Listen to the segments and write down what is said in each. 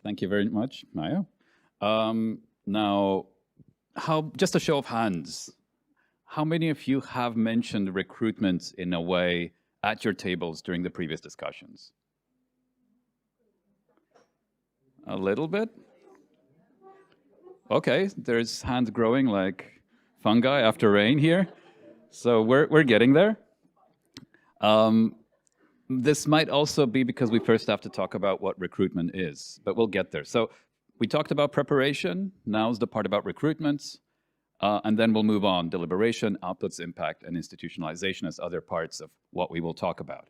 Thank you very much, Maya. Now, just a show of hands, how many of you have mentioned recruitment in a way at your tables during the previous discussions? A little bit? Okay, there's hands growing like fungi after rain here. So we're getting there. This might also be because we first have to talk about what recruitment is, but we'll get there. So we talked about preparation. Now's the part about recruitment. And then we'll move on. Deliberation, outputs, impact, and institutionalization as other parts of what we will talk about.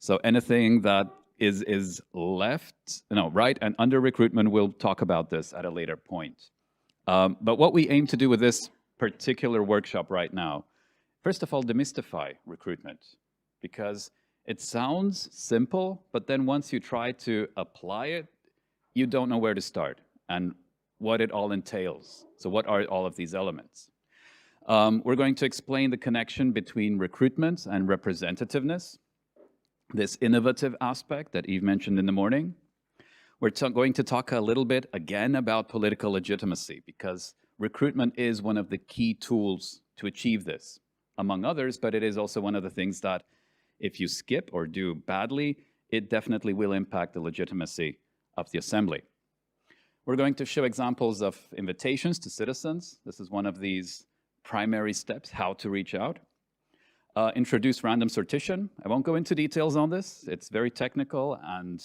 So anything that is left, right, and under recruitment, we'll talk about this at a later point. But what we aim to do with this particular workshop right now, first of all, demystify recruitment, because it sounds simple, but then once you try to apply it, you don't know where to start and what it all entails. So what are all of these elements? We're going to explain the connection between recruitment and representativeness, this innovative aspect that Eve mentioned in the morning. We're going to talk a little bit again about political legitimacy, because recruitment is one of the key tools to achieve this, among others, but it is also one of the things that if you skip or do badly, it definitely will impact the legitimacy of the assembly. We're going to show examples of invitations to citizens. This is one of these primary steps, how to reach out. Introduce random sortition. I won't go into details on this. It's very technical, and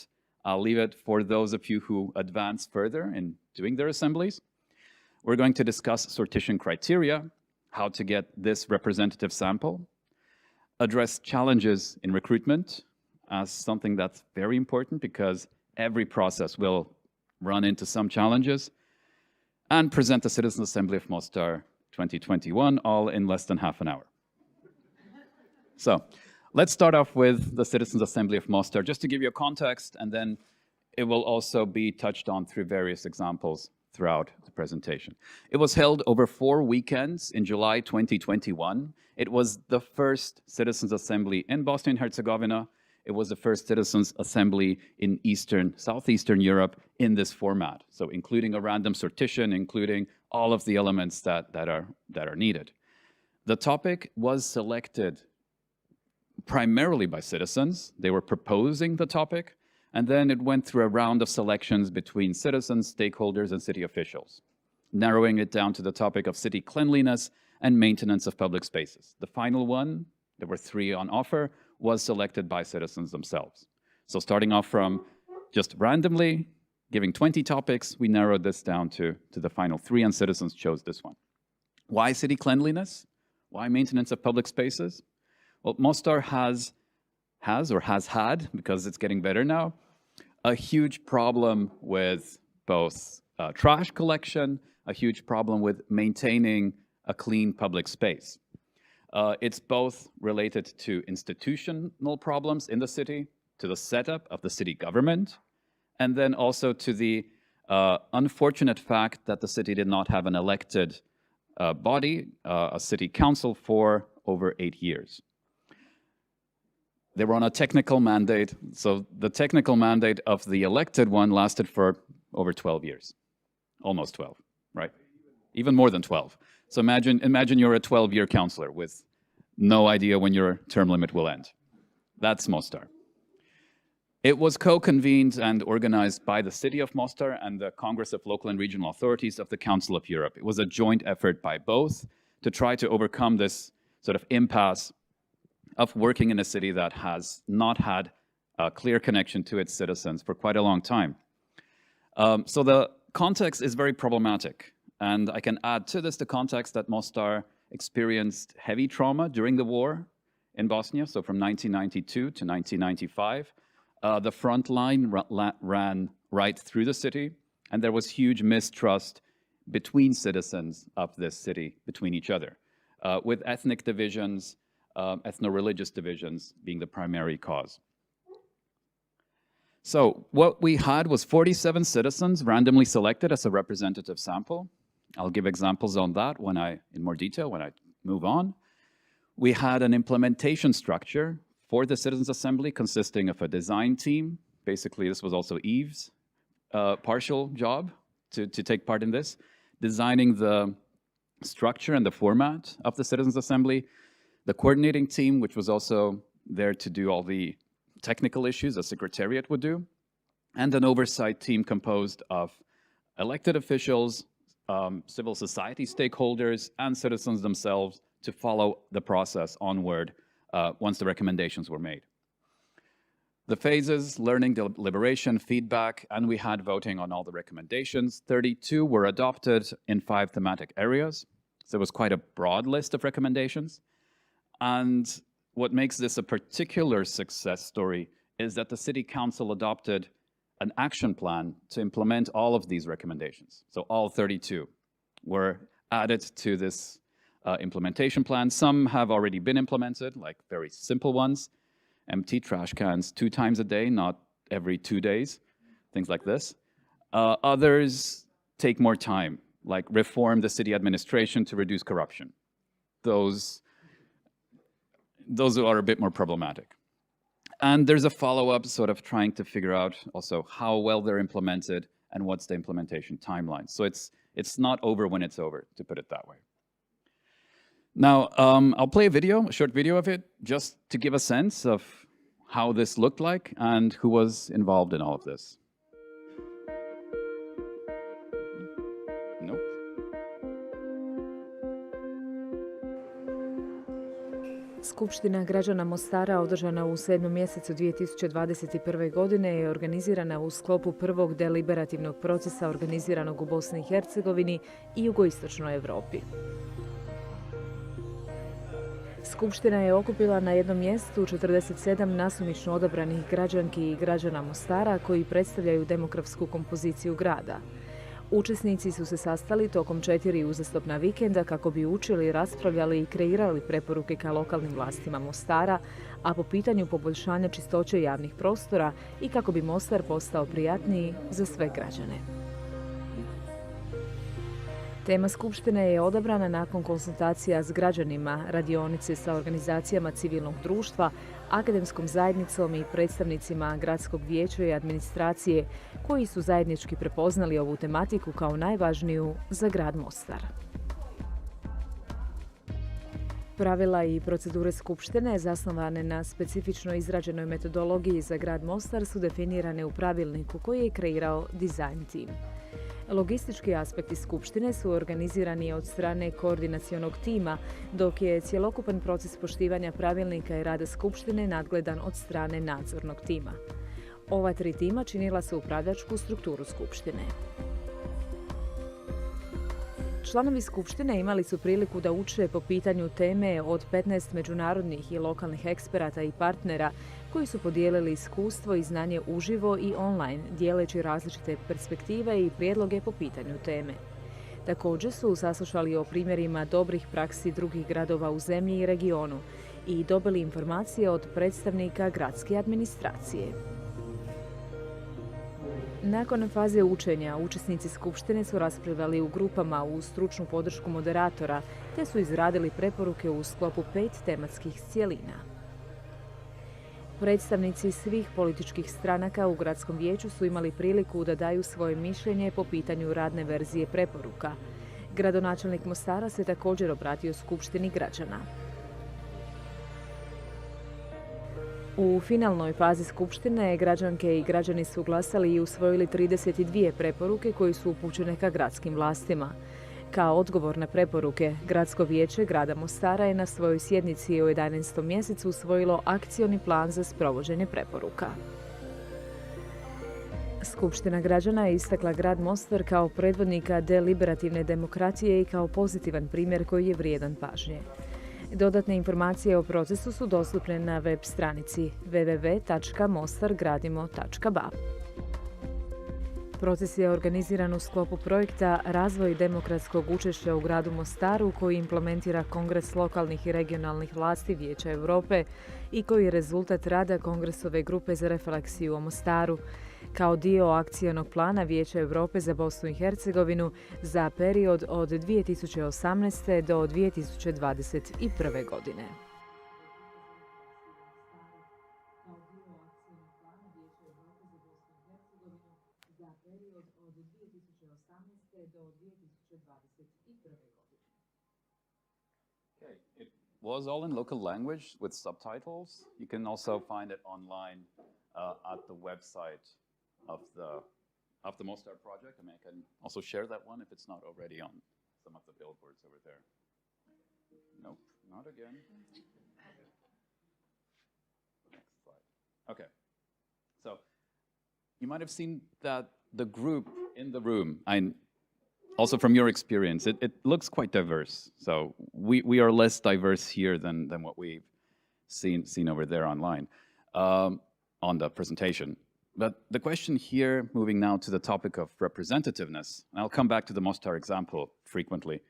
I'll leave it for those of you who advance further in doing their assemblies. We're going to discuss sortition criteria, how to get this representative sample, address challenges in recruitment as something that's very important because every process will run into some challenges, and present the Citizens Assembly of Mostar 2021, all in less than half an hour. So let's start off with the Citizens Assembly of Mostar, just to give you a context, and then it will also be touched on through various examples throughout the presentation. It was held over 4 weekends in July 2021. It was the first Citizens Assembly in Bosnia and Herzegovina. It was the first Citizens Assembly in Southeastern Europe in this format. So including a random sortition, including all of the elements that are needed. The topic was selected primarily by citizens. They were proposing the topic, and then it went through a round of selections between citizens, stakeholders, and city officials, narrowing it down to the topic of city cleanliness and maintenance of public spaces. The final one, there were 3 on offer, was selected by citizens themselves. So starting off from just randomly giving 20 topics, we narrowed this down to the final 3, and citizens chose this one. Why city cleanliness? Why maintenance of public spaces? Well, Mostar has had, because it's getting better now, a huge problem with both trash collection, a huge problem with maintaining a clean public space. It's both related to institutional problems in the city, to the setup of the city government, and then also to the unfortunate fact that the city did not have an elected body, a city council, for over 8 years. They were on a technical mandate, so the technical mandate of the elected one lasted for over 12 years, almost 12, right? Even more than 12. So imagine you're a 12-year councillor with no idea when your term limit will end. That's Mostar. It was co-convened and organized by the city of Mostar and the Congress of Local and Regional Authorities of the Council of Europe. It was a joint effort by both to try to overcome this sort of impasse of working in a city that has not had a clear connection to its citizens for quite a long time. So the context is very problematic. And I can add to this the context that Mostar experienced heavy trauma during the war in Bosnia. So from 1992 to 1995, the front line ran right through the city, and there was huge mistrust between citizens of this city, between each other, with ethnic divisions, ethno-religious divisions being the primary cause. So what we had was 47 citizens randomly selected as a representative sample. I'll give examples on that in more detail when I move on. We had an implementation structure for the Citizens Assembly consisting of a design team. Basically, this was also Eve's partial job to take part in this, designing the structure and the format of the Citizens' Assembly, the coordinating team, which was also there to do all the technical issues a secretariat would do, and an oversight team composed of elected officials, civil society stakeholders, and citizens themselves to follow the process onward once the recommendations were made. The phases: learning, deliberation, feedback, and we had voting on all the recommendations. 32 were adopted in 5 thematic areas. So it was quite a broad list of recommendations. And what makes this a particular success story is that the City Council adopted an action plan to implement all of these recommendations. So all 32 were added to this implementation plan. Some have already been implemented, like very simple ones. Empty trash cans 2 times a day, not every 2 days, things like this. Others take more time, like reform the city administration to reduce corruption. Those are a bit more problematic. And there's a follow-up sort of trying to figure out also how well they're implemented and what's the implementation timeline. So it's not over when it's over, to put it that way. Now, I'll play a short video of it, just to give a sense of how this looked like and who was involved in all of this. Nope. Skupština građana Mostara održana u 7. mjesecu 2021. godine je organizirana u sklopu prvog deliberativnog procesa organiziranog u Bosni i Hercegovini i jugoistočnoj Europi. Skupština je okupila na jednom mjestu 47 nasumično odabranih građanki i građana Mostara koji predstavljaju demografsku kompoziciju grada. Učesnici su se sastali tokom 4 uzastopna vikenda kako bi učili, raspravljali i kreirali preporuke ka lokalnim vlastima Mostara, a po pitanju poboljšanja čistoće javnih prostora i kako bi Mostar postao prijatniji za sve građane. Tema Skupštine je odabrana nakon konsultacija s građanima, radionice sa organizacijama civilnog društva, akademskom zajednicom i predstavnicima gradskog vijeća i administracije koji su zajednički prepoznali ovu tematiku kao najvažniju za grad Mostar. Pravila i procedure Skupštine, zasnovane na specifično izrađenoj metodologiji za grad Mostar, su definirane u pravilniku koji je kreirao dizajn tim. Logistički aspekti Skupštine su organizirani od strane koordinacionog tima, dok je cjelokupan proces poštivanja pravilnika i rada Skupštine nadgledan od strane nadzornog tima. Ova 3 tima činila su upravljačku strukturu Skupštine. Članovi Skupštine imali su priliku da uče po pitanju teme od 15 međunarodnih i lokalnih eksperata i partnera koji su podijelili iskustvo i znanje uživo i online, dijeleći različite perspektive i prijedloge po pitanju teme. Također su saslušali o primjerima dobrih praksi drugih gradova u zemlji i regionu i dobili informacije od predstavnika gradske administracije. Nakon faze učenja, učesnici Skupštine su raspravljali u grupama uz stručnu podršku moderatora, te su izradili preporuke u sklopu 5 tematskih cjelina. Predstavnici svih političkih stranaka u gradskom vijeću su imali priliku da daju svoje mišljenje po pitanju radne verzije preporuka. Gradonačelnik Mostara se također obratio Skupštini građana. U finalnoj fazi Skupštine građanke i građani su glasali i usvojili 32 preporuke koje su upućene ka gradskim vlastima. Kao odgovor na preporuke, Gradsko vijeće grada Mostara je na svojoj sjednici u 11. mjesecu usvojilo akcioni plan za sprovođenje preporuka. Skupština građana je istakla grad Mostar kao predvodnika deliberativne demokracije i kao pozitivan primjer koji je vrijedan pažnje. Dodatne informacije o procesu su dostupne na web stranici www.mostargradimo.ba. Proces je organiziran u sklopu projekta Razvoj demokratskog učešća u gradu Mostaru koji implementira Kongres lokalnih i regionalnih vlasti Vijeća Europe i koji je rezultat rada Kongresove grupe za refleksiju o Mostaru kao dio akcionog plana Vijeća Europe za Bosnu i Hercegovinu za period od 2018. do 2021. godine. Kao dio akcionog plana Vijeća Europe za Bosnu i Hercegovinu za period Okay, it was all in local language with subtitles. You can also find it online at the website of the Mostar project. I mean, I can also share that one if it's not already on some of the billboards over there. Nope, not again. Next slide. Okay, so you might have seen that the group in the room, also from your experience, it looks quite diverse. So we are less diverse here than what we've seen over there online on the presentation. But the question here, moving now to the topic of representativeness, and I'll come back to the Mostar example frequently,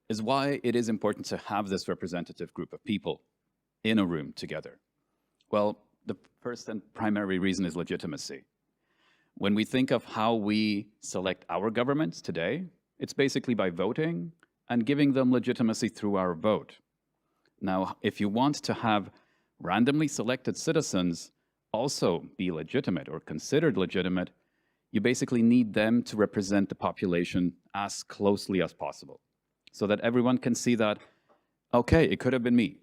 is why it is important to have this representative group of people in a room together. Well, the first and primary reason is legitimacy. When we think of how we select our governments today, it's basically by voting and giving them legitimacy through our vote. Now, if you want to have randomly selected citizens also be legitimate or considered legitimate, you basically need them to represent the population as closely as possible so that everyone can see that, okay, it could have been me.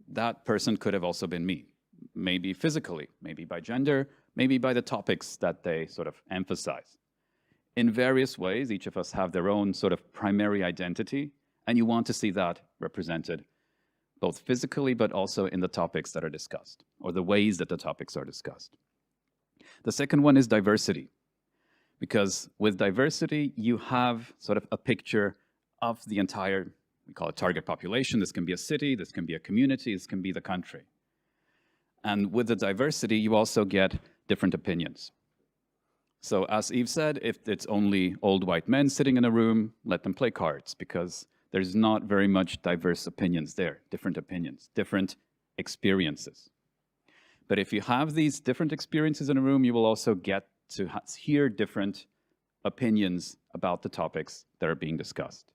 That person could have also been me. Maybe physically, maybe by gender, maybe by the topics that they sort of emphasize. In various ways, each of us have their own sort of primary identity, and you want to see that represented both physically, but also in the topics that are discussed, or the ways that the topics are discussed. The second one is diversity, because with diversity, you have sort of a picture of the entire, we call it target population. This can be a city, this can be a community, this can be the country. And with the diversity, you also get different opinions. So as Eve said, if it's only old white men sitting in a room, let them play cards, because there's not very much diverse opinions there, different opinions, different experiences. But if you have these different experiences in a room, you will also get to hear different opinions about the topics that are being discussed.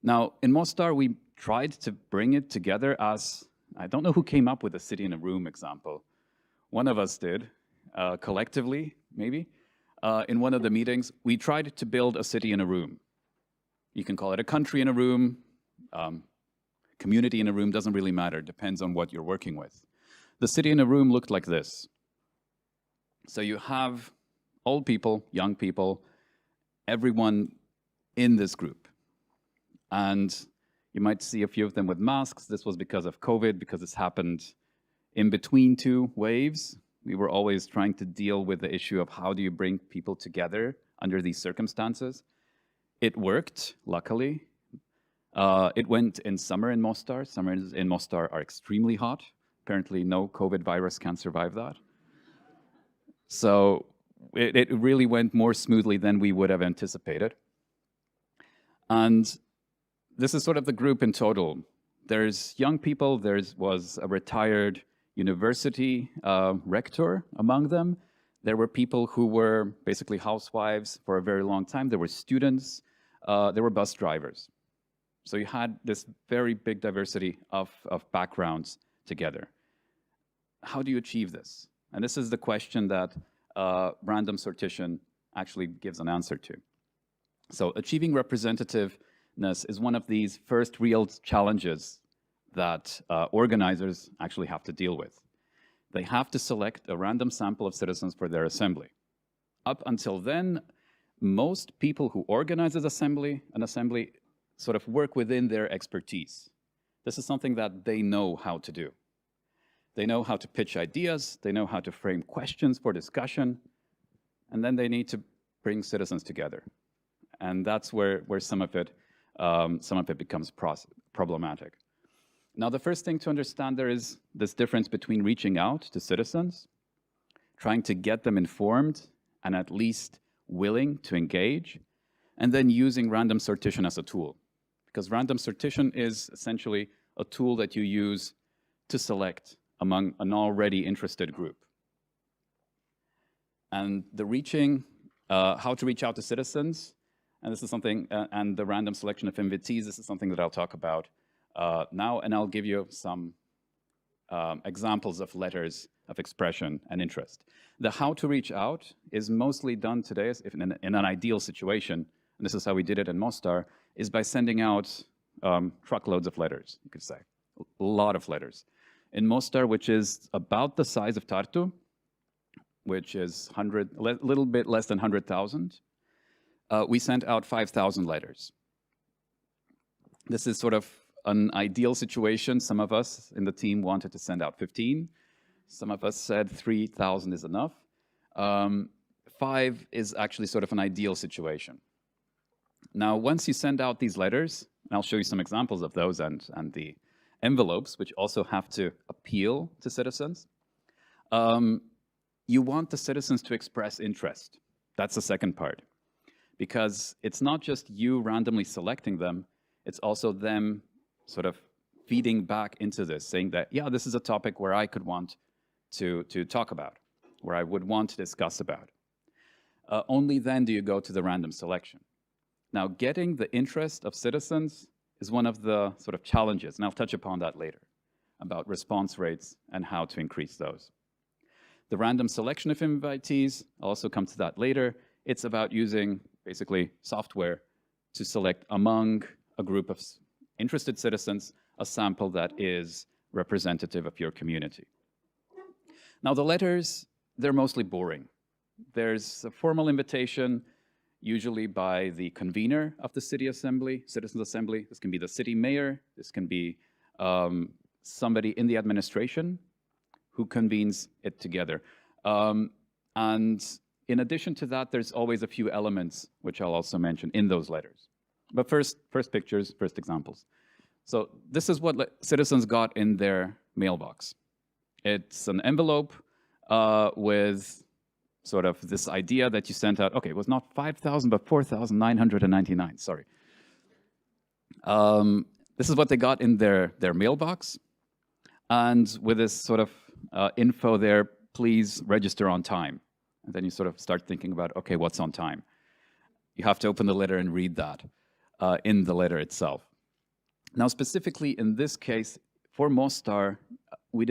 Now, in Mostar, we tried to bring it together as, I don't know who came up with the city in a room example. One of us did, collectively, maybe. In one of the meetings, we tried to build a city in a room. You can call it a country in a room, community in a room, doesn't really matter, depends on what you're working with. The city in a room looked like this. So you have old people, young people, everyone in this group. And you might see a few of them with masks. This was because of COVID, because this happened in between two waves. We were always trying to deal with the issue of how do you bring people together under these circumstances. It worked, luckily. It went in summer in Mostar. Summers in Mostar are extremely hot. Apparently no COVID virus can survive that. So it really went more smoothly than we would have anticipated. And this is sort of the group in total. There's young people, there was a retired university rector among them. There were people who were basically housewives for a very long time. There were students, there were bus drivers. So you had this very big diversity of backgrounds together. How do you achieve this? And this is the question that random sortition actually gives an answer to. So achieving representativeness is one of these first real challenges that organizers actually have to deal with. They have to select a random sample of citizens for their assembly. Up until then, most people who organize an assembly sort of work within their expertise. This is something that they know how to do. They know how to pitch ideas, they know how to frame questions for discussion, and then they need to bring citizens together. And that's where some of it becomes problematic. Now, the first thing to understand there is this difference between reaching out to citizens, trying to get them informed and at least willing to engage, and then using random sortition as a tool. Because random sortition is essentially a tool that you use to select among an already interested group. And the how to reach out to citizens, and this is something, and the random selection of invitees, this is something that I'll talk about now, and I'll give you some examples of letters of expression and interest. The how to reach out is mostly done today, if in an ideal situation, and this is how we did it in Mostar, is by sending out truckloads of letters, you could say, a lot of letters. In Mostar, which is about the size of Tartu, which is a little bit less than 100,000, we sent out 5,000 letters. This is sort of an ideal situation. Some of us in the team wanted to send out 15. Some of us said 3,000 is enough. 5 is actually sort of an ideal situation. Now, once you send out these letters, and I'll show you some examples of those and the envelopes, which also have to appeal to citizens, you want the citizens to express interest. That's the second part. Because it's not just you randomly selecting them, it's also them sort of feeding back into this, saying that, yeah, this is a topic where I could want to talk about, where I would want to discuss about. Only then do you go to the random selection. Now, getting the interest of citizens is one of the sort of challenges, and I'll touch upon that later, about response rates and how to increase those. The random selection of invitees, I'll also come to that later. It's about using, basically, software to select among a group of interested citizens a sample that is representative of your community. Now, the letters, they're mostly boring. There's a formal invitation, usually by the convener of the city assembly, citizens assembly. This can be the city mayor. This can be somebody in the administration who convenes it together. And in addition to that, there's always a few elements, which I'll also mention in those letters. But first pictures, first examples. So this is what citizens got in their mailbox. It's an envelope with sort of this idea that you sent out. Okay, it was not 5,000, but 4,999, sorry. This is what they got in their mailbox. And with this sort of info there, please register on time. And then you sort of start thinking about, okay, what's on time? You have to open the letter and read that in the letter itself. Now, specifically in this case, for Mostar, we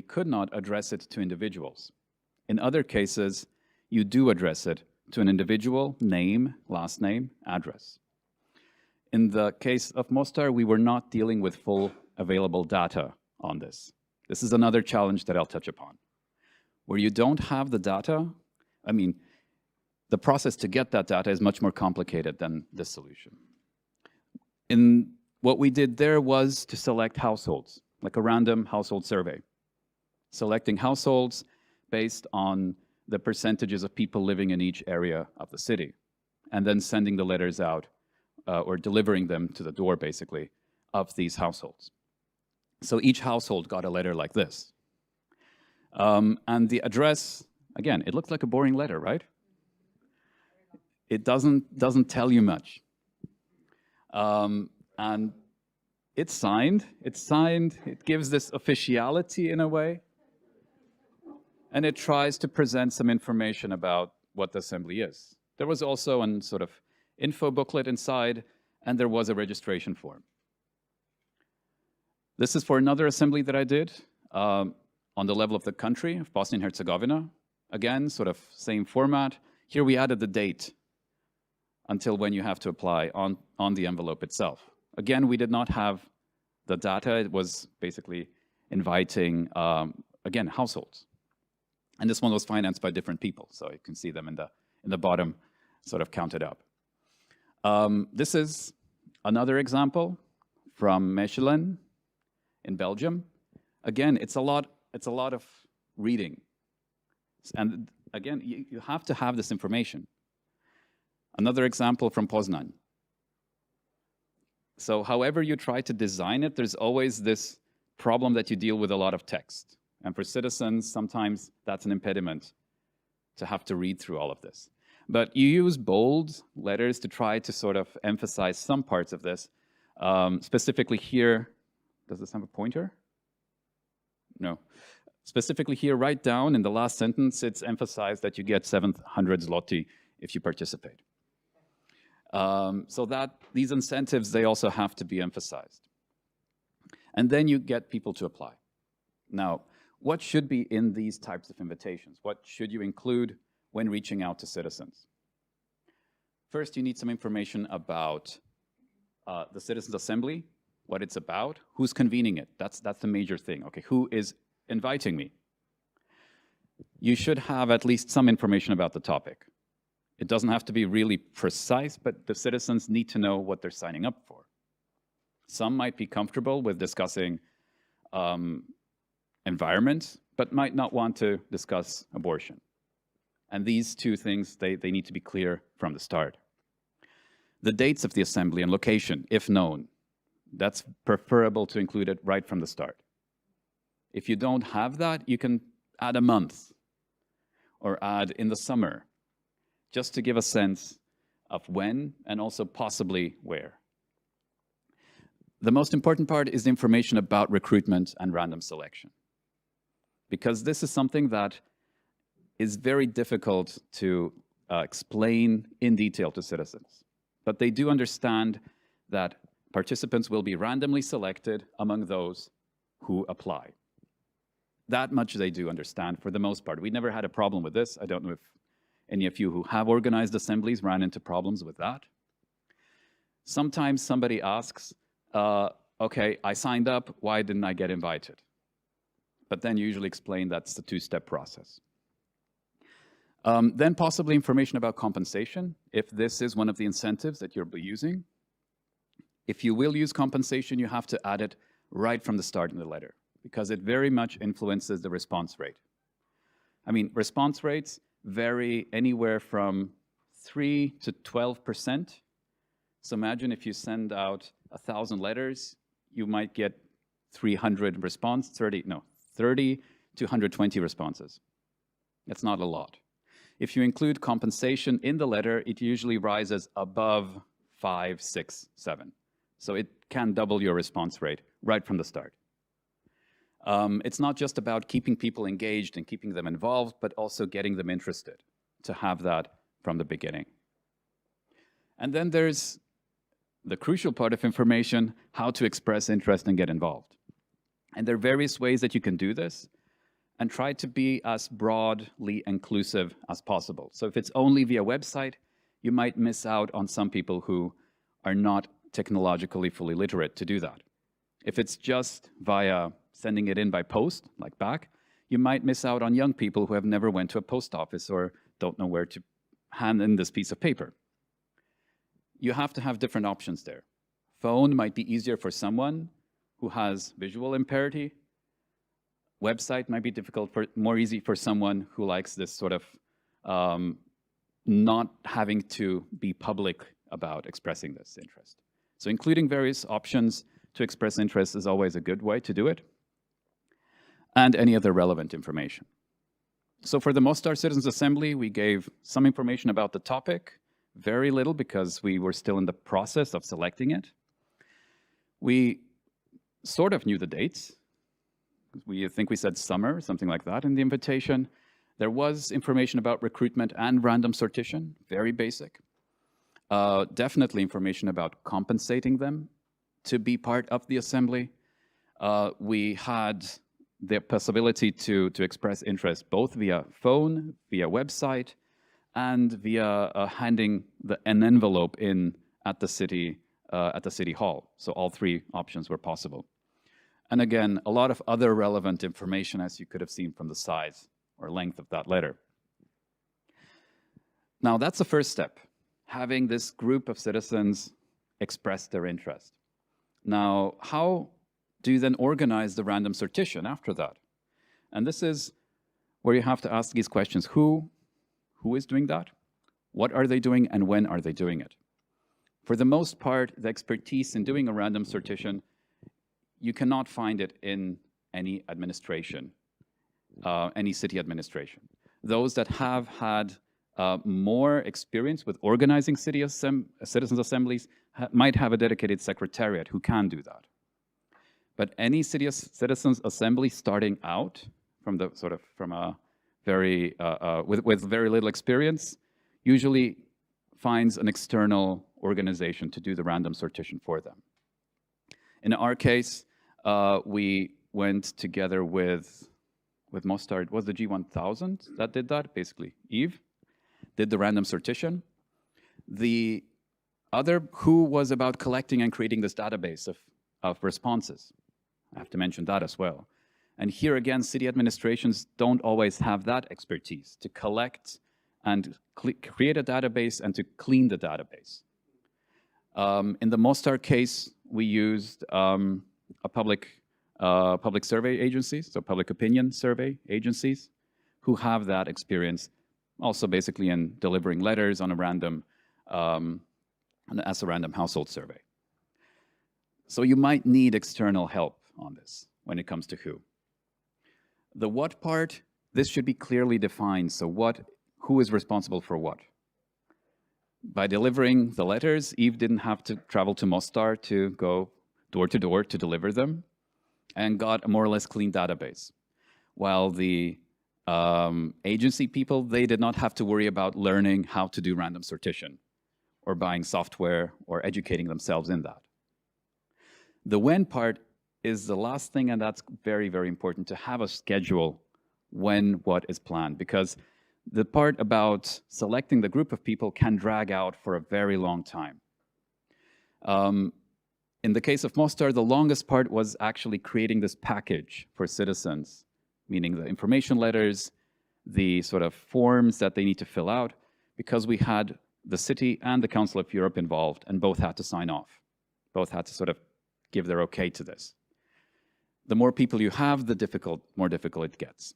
could not address it to individuals. In other cases, you do address it to an individual, name, last name, address. In the case of Mostar, we were not dealing with full available data on this. This is another challenge that I'll touch upon. Where you don't have the data, I mean, the process to get that data is much more complicated than this solution. What we did there was to select households, like a random household survey. Selecting households based on the percentages of people living in each area of the city, and then sending the letters out, or delivering them to the door, basically, of these households. So each household got a letter like this. And the address, again, it looks like a boring letter, right? It doesn't tell you much. And it's signed, it gives this officiality in a way, and it tries to present some information about what the assembly is. There was also a sort of info booklet inside, and there was a registration form. This is for another assembly that I did on the level of the country of Bosnia and Herzegovina. Again, sort of same format. Here we added the date until when you have to apply on the envelope itself. Again, we did not have the data. It was basically inviting, again, households. And this one was financed by different people, so you can see them in the bottom, sort of counted up. This is another example from Mechelen in Belgium. Again, it's a lot of reading. And again, you have to have this information. Another example from Poznan. So however you try to design it, there's always this problem that you deal with a lot of text. And for citizens, sometimes that's an impediment to have to read through all of this. But you use bold letters to try to sort of emphasize some parts of this. Specifically here, does this have a pointer? No. Specifically here, right down in the last sentence, it's emphasized that you get 700 zloty if you participate. So that these incentives, they also have to be emphasized. And then you get people to apply. Now, what should be in these types of invitations? What should you include when reaching out to citizens? First, you need some information about the Citizens' Assembly, what it's about, who's convening it. That's the major thing. Okay, who is inviting me? You should have at least some information about the topic. It doesn't have to be really precise, but the citizens need to know what they're signing up for. Some might be comfortable with discussing environment, but might not want to discuss abortion. And these two things, they need to be clear from the start. The dates of the assembly and location, if known, that's preferable to include it right from the start. If you don't have that, you can add a month or add in the summer, just to give a sense of when and also possibly where. The most important part is the information about recruitment and random selection, because this is something that is very difficult to explain in detail to citizens. But they do understand that participants will be randomly selected among those who apply. That much they do understand for the most part. We never had a problem with this. I don't know if any of you who have organized assemblies ran into problems with that. Sometimes somebody asks, okay, I signed up, why didn't I get invited? But then you usually explain that's the two-step process. Then possibly information about compensation, if this is one of the incentives that you'll be using. If you will use compensation, you have to add it right from the start in the letter, because it very much influences the response rate. I mean, response rates vary anywhere from 3 to 12%. So imagine if you send out 1,000 letters, you might get 300 30 to 120 responses. That's not a lot. If you include compensation in the letter, it usually rises above 5, 6, 7. So it can double your response rate right from the start. It's not just about keeping people engaged and keeping them involved, but also getting them interested, to have that from the beginning. And then there's the crucial part of information, how to express interest and get involved. And there are various ways that you can do this, and try to be as broadly inclusive as possible. So if it's only via website, you might miss out on some people who are not technologically fully literate to do that. If it's just via sending it in by post, like back, you might miss out on young people who have never went to a post office or don't know where to hand in this piece of paper. You have to have different options there. Phone might be easier for someone who has visual impairment. Website might be more easy for someone who likes this sort of not having to be public about expressing this interest. So including various options to express interest is always a good way to do it, and any other relevant information. So for the Mostar Citizens Assembly, we gave some information about the topic, very little because we were still in the process of selecting it. We sort of knew the dates. I think we said summer, something like that in the invitation. There was information about recruitment and random sortition, very basic. Definitely information about compensating them to be part of the assembly. We had the possibility to express interest both via phone, via website, and via handing an envelope in at the city hall. So all three options were possible. And again, a lot of other relevant information, as you could have seen from the size or length of that letter. Now, that's the first step, having this group of citizens express their interest. Now, how do you then organize the random sortition after that? And this is where you have to ask these questions. Who is doing that? What are they doing, and when are they doing it? For the most part, the expertise in doing a random sortition, you cannot find it in any administration, any city administration. Those that have had more experience with organizing citizens' assemblies might have a dedicated secretariat who can do that. But any citizens' assembly starting out from a very with very little experience usually finds an external organization to do the random sortition for them. In our case, we went together with Mostar. It was the G1000 that did that, basically. Eve did the random sortition. The other WHO was about collecting and creating this database of responses. I have to mention that as well. And here again, city administrations don't always have that expertise to collect and create a database and to clean the database. In the Mostar case, we used a public survey agencies, so public opinion survey agencies, who have that experience, also basically in delivering letters on a random, as a random household survey. So you might need external help on this when it comes to who. The what part, this should be clearly defined. So who is responsible for what? By delivering the letters, Eve didn't have to travel to Mostar to go door to door to deliver them, and got a more or less clean database. While the agency people, they did not have to worry about learning how to do random sortition or buying software or educating themselves in that. The when part is the last thing, and that's very, very important to have a schedule when what is planned, because the part about selecting the group of people can drag out for a very long time. In the case of Mostar, the longest part was actually creating this package for citizens, meaning the information letters, the sort of forms that they need to fill out, because we had the city and the Council of Europe involved, and both had to sign off. Both had to sort of give their okay to this. The more people you have, the more difficult it gets.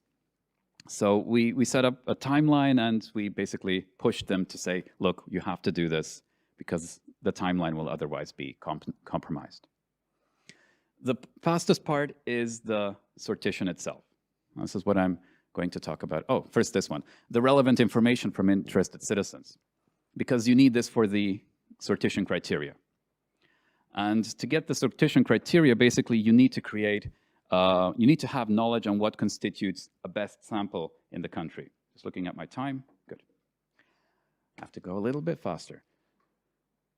So we set up a timeline, and we basically pushed them to say, look, you have to do this because the timeline will otherwise be compromised. The fastest part is the sortition itself. This is what I'm going to talk about. Oh, first this one, the relevant information from interested citizens, because you need this for the sortition criteria. And to get the sortition criteria, basically you need to create, you need to have knowledge on what constitutes a best sample in the country. Just looking at my time, good. I have to go a little bit faster.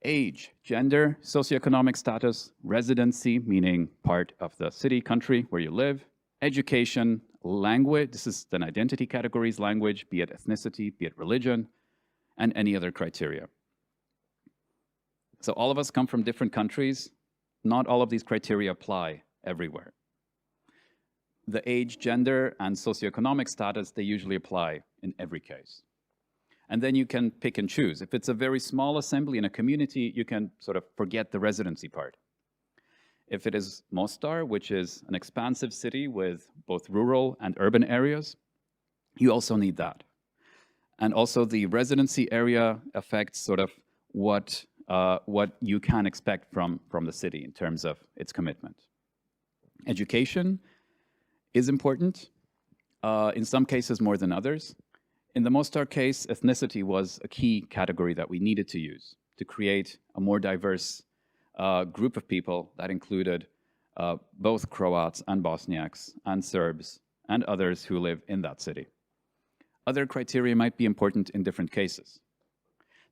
Age, gender, socioeconomic status, residency, meaning part of the city, country where you live, education, language, this is then identity categories, language, be it ethnicity, be it religion, and any other criteria. So all of us come from different countries. Not all of these criteria apply everywhere. The age, gender, and socioeconomic status, they usually apply in every case. And then you can pick and choose. If it's a very small assembly in a community, you can sort of forget the residency part. If it is Mostar, which is an expansive city with both rural and urban areas, you also need that. And also the residency area affects sort of what you can expect from the city in terms of its commitment. Education is important, in some cases more than others. In the Mostar case, ethnicity was a key category that we needed to use to create a more diverse group of people that included both Croats and Bosniaks and Serbs and others who live in that city. Other criteria might be important in different cases.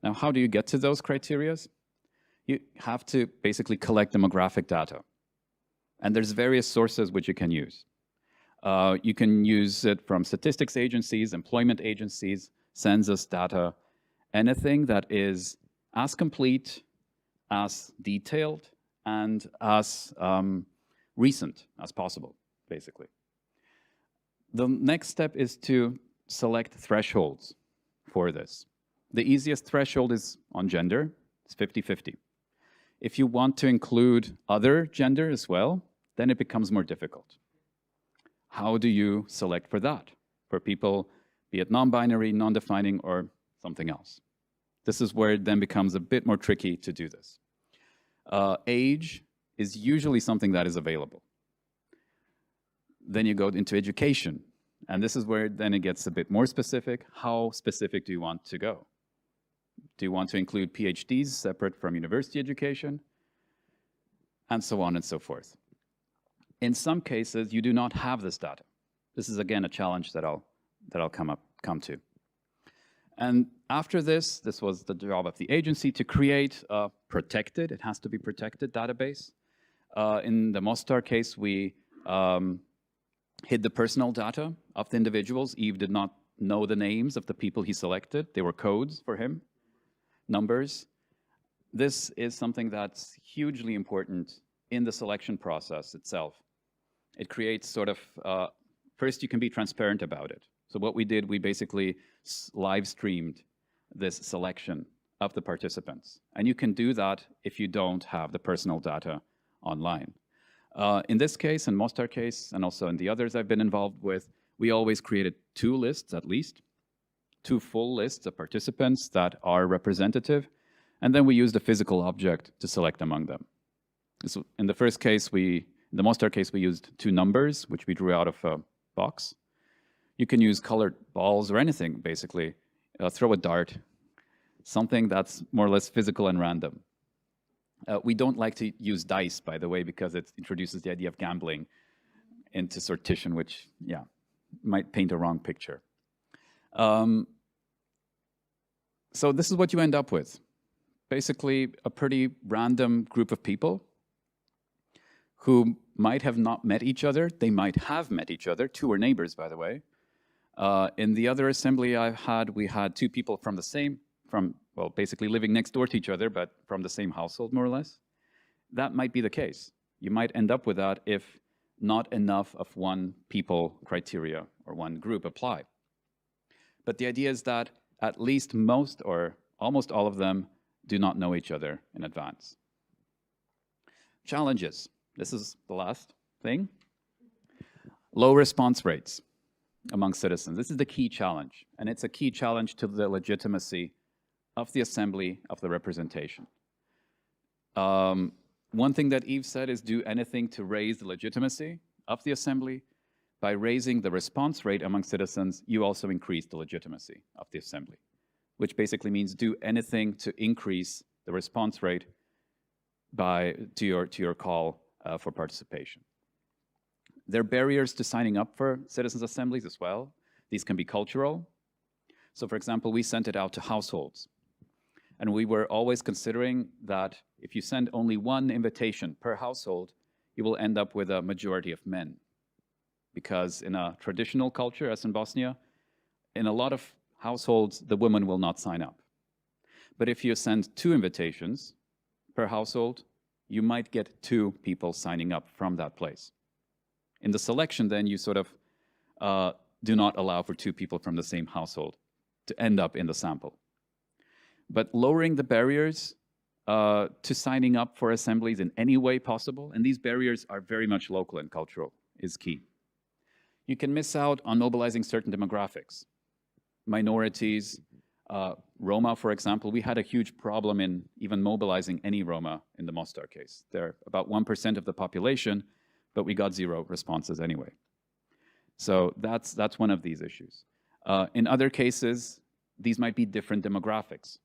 Now, how do you get to those criteria? You have to basically collect demographic data. And there's various sources which you can use. You can use it from statistics agencies, employment agencies, census data, anything that is as complete, as detailed, and as recent as possible, basically. The next step is to select thresholds for this. The easiest threshold is on gender. It's 50-50. If you want to include other gender as well, then it becomes more difficult. How do you select for that? For people, be it non-binary, non-defining, or something else. This is where it then becomes a bit more tricky to do this. Age is usually something that is available. Then you go into education. And this is where then it gets a bit more specific. How specific do you want to go? Do you want to include PhDs separate from university education? And so on and so forth. In some cases, you do not have this data. This is, again, a challenge that I'll come to. And after this was the job of the agency to create a protected, it has to be protected database. In the Mostar case, we hid the personal data of the individuals. Eve did not know the names of the people he selected. They were codes for him, numbers. This is something that's hugely important in the selection process itself. It creates sort of, first you can be transparent about it. So what we did, we basically live streamed this selection of the participants. And you can do that if you don't have the personal data online. In this case, in Mostar case, and also in the others I've been involved with, we always created 2 lists at least, 2 full lists of participants that are representative, and then we used a physical object to select among them. So in the first case, in the Mostar case, we used 2 numbers, which we drew out of a box. You can use colored balls or anything, basically. Throw a dart, something that's more or less physical and random. We don't like to use dice, by the way, because it introduces the idea of gambling into sortition, which, yeah, might paint a wrong picture. So this is what you end up with. Basically, a pretty random group of people who might have not met each other. They might have met each other. 2 were neighbors, by the way. In the other assembly we had 2 people from the same, well, basically living next door to each other, but from the same household, more or less. That might be the case. You might end up with that if not enough of one people criteria or one group apply. But the idea is that at least most or almost all of them do not know each other in advance. Challenges. This is the last thing. Low response rates among citizens. This is the key challenge, and it's a key challenge to the legitimacy of the assembly, of the representation. One thing that Eve said is do anything to raise the legitimacy of the assembly. By raising the response rate among citizens, you also increase the legitimacy of the assembly, which basically means do anything to increase the response rate to your call for participation. There are barriers to signing up for citizens' assemblies as well. These can be cultural. So for example, we sent it out to households. And we were always considering that if you send only 1 invitation per household, you will end up with a majority of men. Because in a traditional culture, as in Bosnia, in a lot of households, the women will not sign up. But if you send 2 invitations per household, you might get 2 people signing up from that place. In the selection, then, you sort of do not allow for 2 people from the same household to end up in the sample. But lowering the barriers to signing up for assemblies in any way possible, and these barriers are very much local and cultural, is key. You can miss out on mobilizing certain demographics. Minorities, Roma, for example, we had a huge problem in even mobilizing any Roma in the Mostar case. They're about 1% of the population, but we got 0 responses anyway. So that's one of these issues. In other cases, these might be different demographics.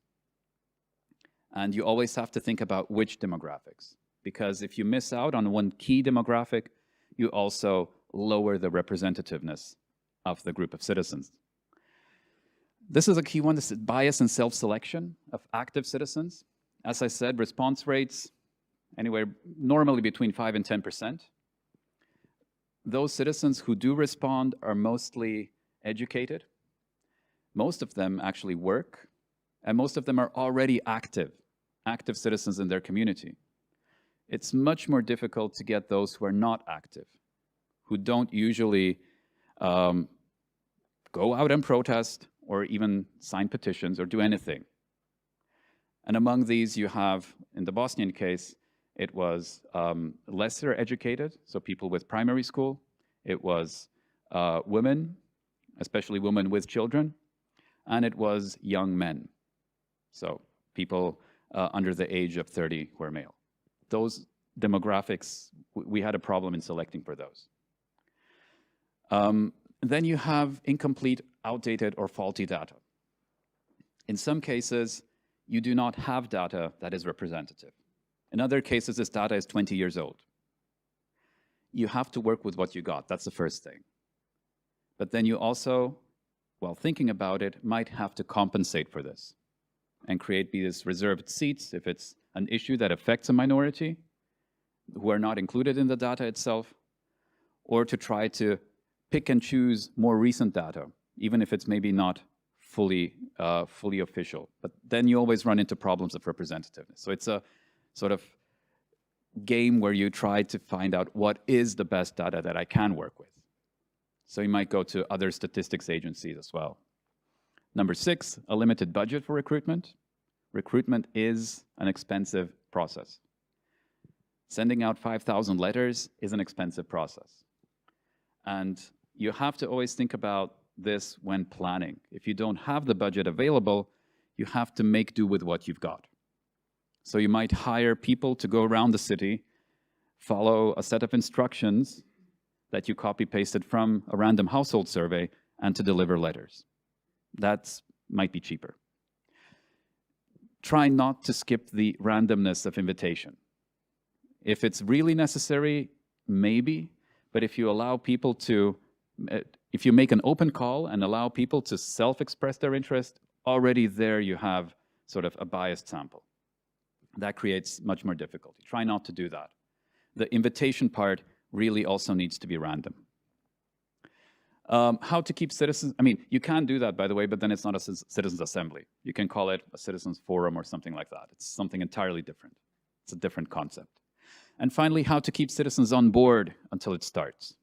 And you always have to think about which demographics, because if you miss out on one key demographic, you also lower the representativeness of the group of citizens. This is a key one. This is bias and self-selection of active citizens. As I said, response rates anywhere normally between 5 and 10%. Those citizens who do respond are mostly educated. Most of them actually work, and most of them are already active citizens in their community. It's much more difficult to get those who are not active, who don't usually go out and protest or even sign petitions or do anything. And among these you have, in the Bosnian case, it was lesser educated, so people with primary school. It was women, especially women with children, and it was young men, so people under the age of 30 who are male. Those demographics, we had a problem in selecting for those. Then you have incomplete, outdated, or faulty data. In some cases, you do not have data that is representative. In other cases, this data is 20 years old. You have to work with what you got. That's the first thing. But then you also, while thinking about it, might have to compensate for this and create these reserved seats if it's an issue that affects a minority who are not included in the data itself, or to try to pick and choose more recent data, even if it's maybe not fully official. But then you always run into problems of representativeness. So it's a sort of game where you try to find out what is the best data that I can work with. So you might go to other statistics agencies as well. Number 6, a limited budget for recruitment. Recruitment is an expensive process. Sending out 5,000 letters is an expensive process. And you have to always think about this when planning. If you don't have the budget available, you have to make do with what you've got. So you might hire people to go around the city, follow a set of instructions that you copy-pasted from a random household survey, and to deliver letters. That might be cheaper. Try not to skip the randomness of invitation. If it's really necessary, maybe, but if you allow people to, if you make an open call and allow people to self-express their interest, already there you have sort of a biased sample. That creates much more difficulty. Try not to do that. The invitation part really also needs to be random. How to keep citizens, I mean, you can do that, by the way, but then it's not a citizens' assembly. You can call it a citizens' forum or something like that. It's something entirely different. It's a different concept. And finally, how to keep citizens on board until it starts.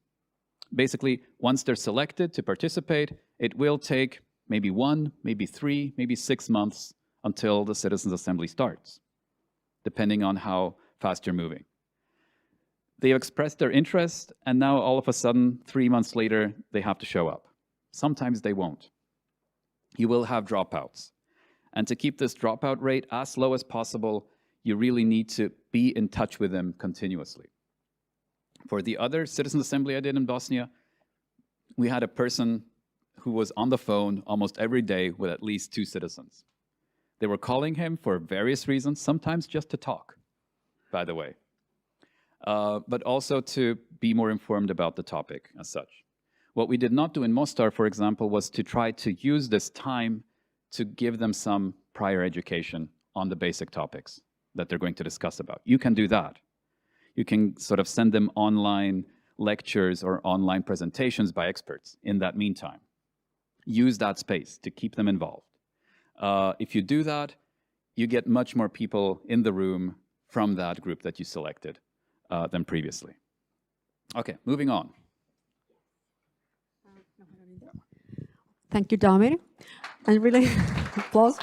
Basically, once they're selected to participate, it will take maybe 1, maybe 3, maybe 6 months until the citizens' assembly starts, depending on how fast you're moving. They expressed their interest, and now all of a sudden, 3 months later, they have to show up. Sometimes they won't. You will have dropouts. And to keep this dropout rate as low as possible, you really need to be in touch with them continuously. For the other citizen assembly I did in Bosnia, we had a person who was on the phone almost every day with at least 2 citizens. They were calling him for various reasons, sometimes just to talk, by the way. But also to be more informed about the topic as such. What we did not do in Mostar, for example, was to try to use this time to give them some prior education on the basic topics that they're going to discuss about. You can do that. You can sort of send them online lectures or online presentations by experts in that meantime. Use that space to keep them involved. If you do that, you get much more people in the room from that group that you selected than previously. Okay, moving on. Thank you, Damir. And really, applause.